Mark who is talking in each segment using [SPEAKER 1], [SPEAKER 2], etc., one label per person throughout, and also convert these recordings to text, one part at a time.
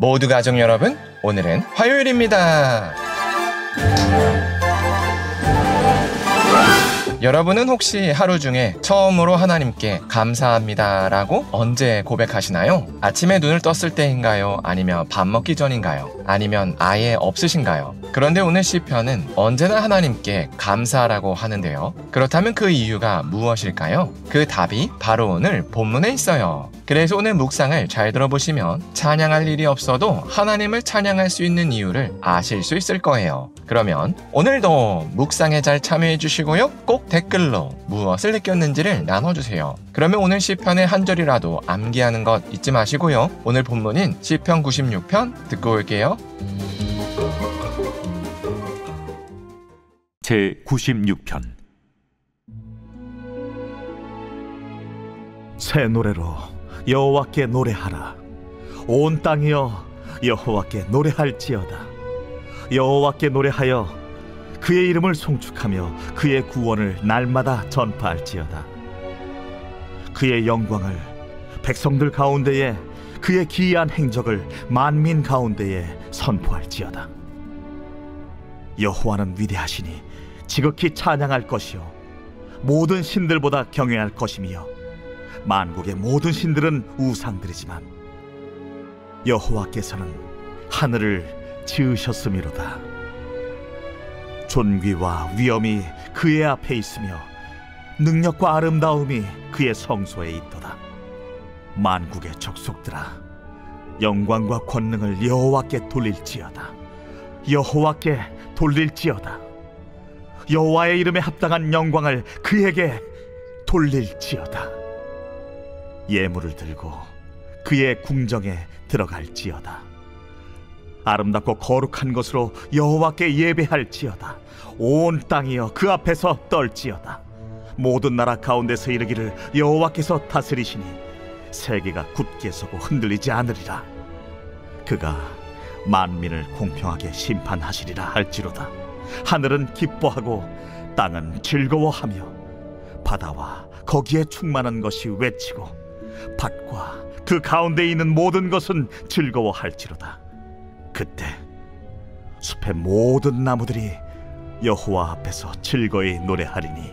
[SPEAKER 1] 모두 가족 여러분, 오늘은 화요일입니다. 여러분은 혹시 하루 중에 처음으로 하나님께 감사합니다 라고 언제 고백하시나요? 아침에 눈을 떴을 때인가요? 아니면 밥 먹기 전인가요? 아니면 아예 없으신가요? 그런데 오늘 시편은 언제나 하나님께 감사라고 하는데요. 그렇다면 그 이유가 무엇일까요? 그 답이 바로 오늘 본문에 있어요. 그래서 오늘 묵상을 잘 들어보시면 찬양할 일이 없어도 하나님을 찬양할 수 있는 이유를 아실 수 있을 거예요. 그러면 오늘도 묵상에 잘 참여해 주시고요. 꼭 댓글로 무엇을 느꼈는지를 나눠주세요. 그러면 오늘 시편의 한 절이라도 암기하는 것 잊지 마시고요. 오늘 본문인 시편 96편 듣고 올게요.
[SPEAKER 2] 제96편. 새 노래로 여호와께 노래하라. 온 땅이여 여호와께 노래할지어다. 여호와께 노래하여 그의 이름을 송축하며 그의 구원을 날마다 전파할지어다. 그의 영광을 백성들 가운데에, 그의 기이한 행적을 만민 가운데에 선포할지어다. 여호와는 위대하시니 지극히 찬양할 것이요 모든 신들보다 경외할 것이며, 만국의 모든 신들은 우상들이지만 여호와께서는 하늘을 지으셨음이로다. 존귀와 위엄이 그의 앞에 있으며 능력과 아름다움이 그의 성소에 있도다. 만국의 족속들아, 영광과 권능을 여호와께 돌릴지어다. 여호와께 돌릴지어다. 여호와의 이름에 합당한 영광을 그에게 돌릴지어다. 예물을 들고 그의 궁정에 들어갈지어다. 아름답고 거룩한 것으로 여호와께 예배할지어다. 온 땅이여 그 앞에서 떨지어다. 모든 나라 가운데서 이르기를 여호와께서 다스리시니 세계가 굳게 서고 흔들리지 않으리라. 그가 만민을 공평하게 심판하시리라 할지로다. 하늘은 기뻐하고 땅은 즐거워하며 바다와 거기에 충만한 것이 외치고 밭과 그 가운데 있는 모든 것은 즐거워할지로다. 그때 숲의 모든 나무들이 여호와 앞에서 즐거이 노래하리니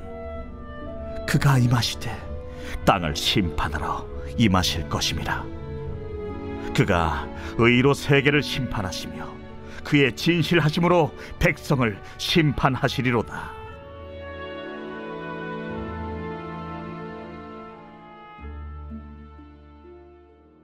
[SPEAKER 2] 그가 임하시되 땅을 심판하러 임하실 것임이라. 그가 의로 세계를 심판하시며 그의 진실하심으로 백성을 심판하시리로다.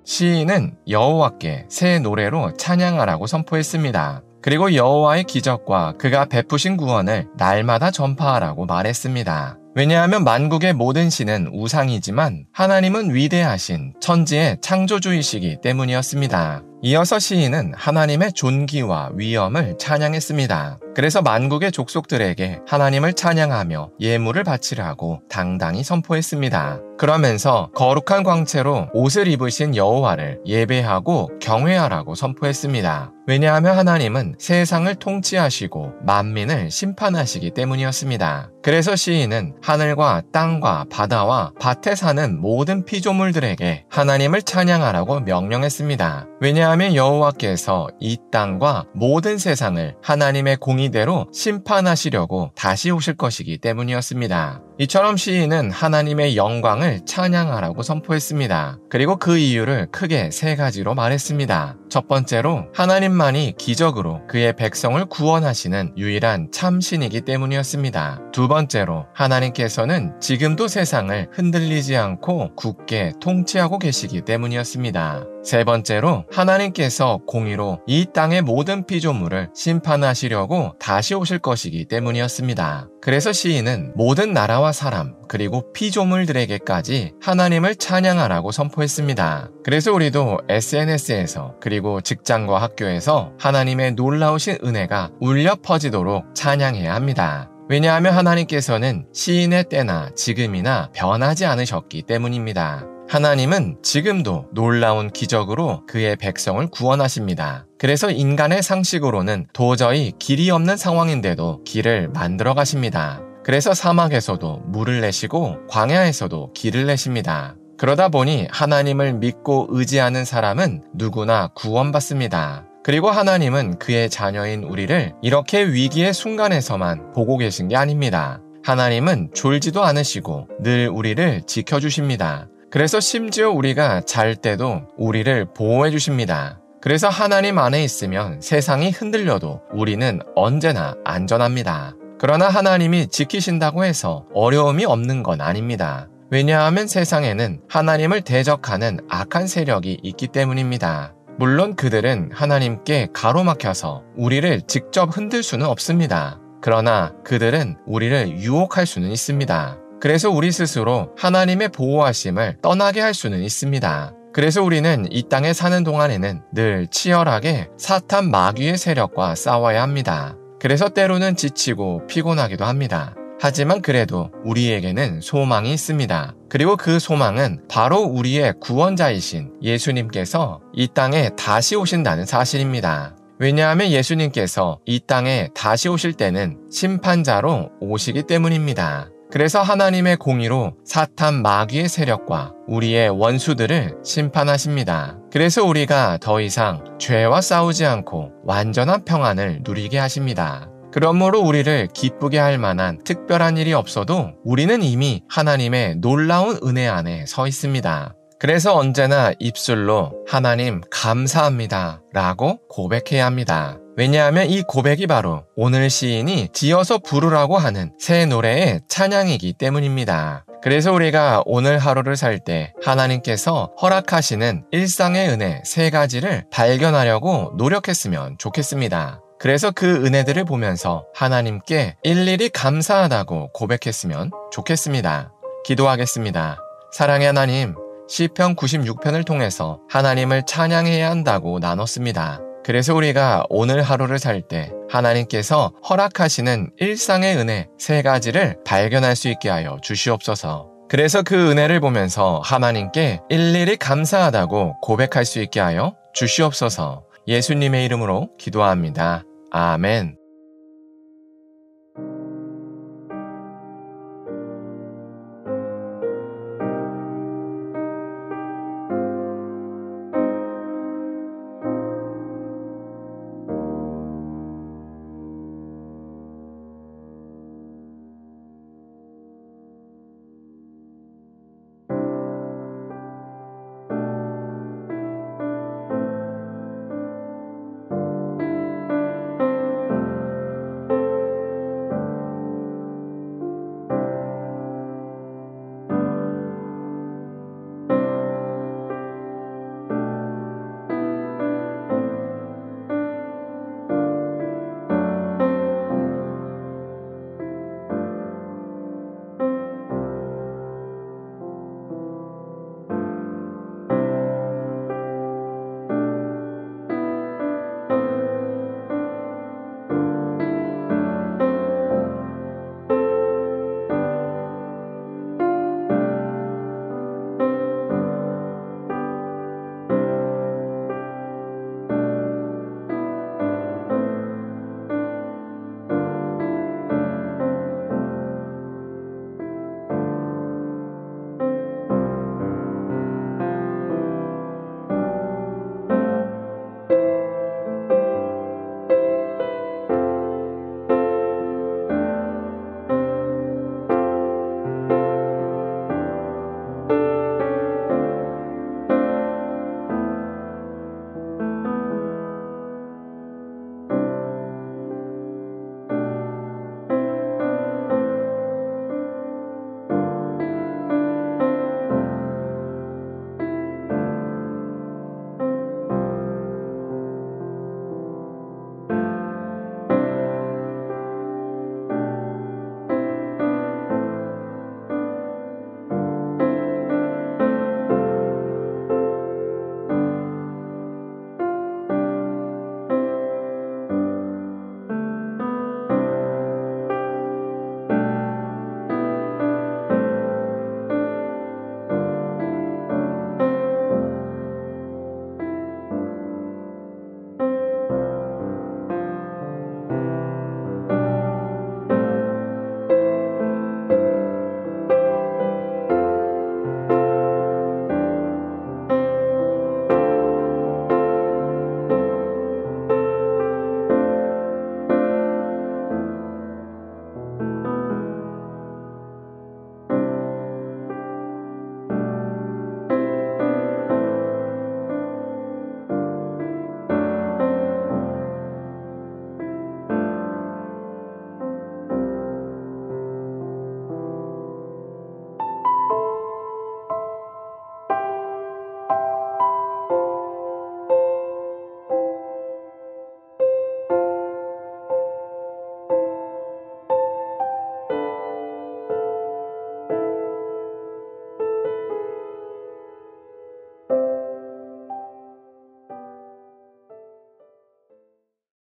[SPEAKER 1] 시인은 여호와께 새 노래로 찬양하라고 선포했습니다. 그리고 여호와의 기적과 그가 베푸신 구원을 날마다 전파하라고 말했습니다. 왜냐하면 만국의 모든 신은 우상이지만 하나님은 위대하신 천지의 창조주이시기 때문이었습니다. 이어서 시인은 하나님의 존귀와 위엄을 찬양했습니다. 그래서 만국의 족속들에게 하나님을 찬양하며 예물을 바치라고 당당히 선포했습니다. 그러면서 거룩한 광채로 옷을 입으신 여호와를 예배하고 경외하라고 선포했습니다. 왜냐하면 하나님은 세상을 통치하시고 만민을 심판하시기 때문이었습니다. 그래서 시인은 하늘과 땅과 바다와 밭에 사는 모든 피조물들에게 하나님을 찬양하라고 명령했습니다. 왜냐하면 여호와께서 이 땅과 모든 세상을 하나님의 공의대로 심판하시려고 다시 오실 것이기 때문이었습니다. 이처럼 시인은 하나님의 영광을 찬양하라고 선포했습니다. 그리고 그 이유를 크게 세 가지로 말했습니다. 첫 번째로 하나님만이 기적으로 그의 백성을 구원하시는 유일한 참신이기 때문이었습니다. 두 번째로 하나님께서는 지금도 세상을 흔들리지 않고 굳게 통치하고 계시기 때문이었습니다. 세 번째로 하나님께서 공의로 이 땅의 모든 피조물을 심판하시려고 다시 오실 것이기 때문이었습니다. 그래서 시인은 모든 나라와 사람 그리고 피조물들에게까지 하나님을 찬양하라고 선포했습니다. 그래서 우리도 SNS에서 그리고 직장과 학교에서 하나님의 놀라우신 은혜가 울려 퍼지도록 찬양해야 합니다. 왜냐하면 하나님께서는 시인의 때나 지금이나 변하지 않으셨기 때문입니다. 하나님은 지금도 놀라운 기적으로 그의 백성을 구원하십니다. 그래서 인간의 상식으로는 도저히 길이 없는 상황인데도 길을 만들어 가십니다. 그래서 사막에서도 물을 내시고 광야에서도 길을 내십니다. 그러다 보니 하나님을 믿고 의지하는 사람은 누구나 구원받습니다. 그리고 하나님은 그의 자녀인 우리를 이렇게 위기의 순간에서만 보고 계신 게 아닙니다. 하나님은 졸지도 않으시고 늘 우리를 지켜주십니다. 그래서 심지어 우리가 잘 때도 우리를 보호해 주십니다. 그래서 하나님 안에 있으면 세상이 흔들려도 우리는 언제나 안전합니다. 그러나 하나님이 지키신다고 해서 어려움이 없는 건 아닙니다. 왜냐하면 세상에는 하나님을 대적하는 악한 세력이 있기 때문입니다. 물론 그들은 하나님께 가로막혀서 우리를 직접 흔들 수는 없습니다. 그러나 그들은 우리를 유혹할 수는 있습니다. 그래서 우리 스스로 하나님의 보호하심을 떠나게 할 수는 있습니다. 그래서 우리는 이 땅에 사는 동안에는 늘 치열하게 사탄 마귀의 세력과 싸워야 합니다. 그래서 때로는 지치고 피곤하기도 합니다. 하지만 그래도 우리에게는 소망이 있습니다. 그리고 그 소망은 바로 우리의 구원자이신 예수님께서 이 땅에 다시 오신다는 사실입니다. 왜냐하면 예수님께서 이 땅에 다시 오실 때는 심판자로 오시기 때문입니다. 그래서 하나님의 공의로 사탄 마귀의 세력과 우리의 원수들을 심판하십니다. 그래서 우리가 더 이상 죄와 싸우지 않고 완전한 평안을 누리게 하십니다. 그러므로 우리를 기쁘게 할 만한 특별한 일이 없어도 우리는 이미 하나님의 놀라운 은혜 안에 서 있습니다. 그래서 언제나 입술로 하나님 감사합니다 라고 고백해야 합니다. 왜냐하면 이 고백이 바로 오늘 시인이 지어서 부르라고 하는 새 노래의 찬양이기 때문입니다. 그래서 우리가 오늘 하루를 살 때 하나님께서 허락하시는 일상의 은혜 3가지를 발견하려고 노력했으면 좋겠습니다. 그래서 그 은혜들을 보면서 하나님께 일일이 감사하다고 고백했으면 좋겠습니다. 기도하겠습니다. 사랑의 하나님, 시편 96편을 통해서 하나님을 찬양해야 한다고 나눴습니다. 그래서 우리가 오늘 하루를 살 때 하나님께서 허락하시는 일상의 은혜 3가지를 발견할 수 있게 하여 주시옵소서. 그래서 그 은혜를 보면서 하나님께 일일이 감사하다고 고백할 수 있게 하여 주시옵소서. 예수님의 이름으로 기도합니다. 아멘.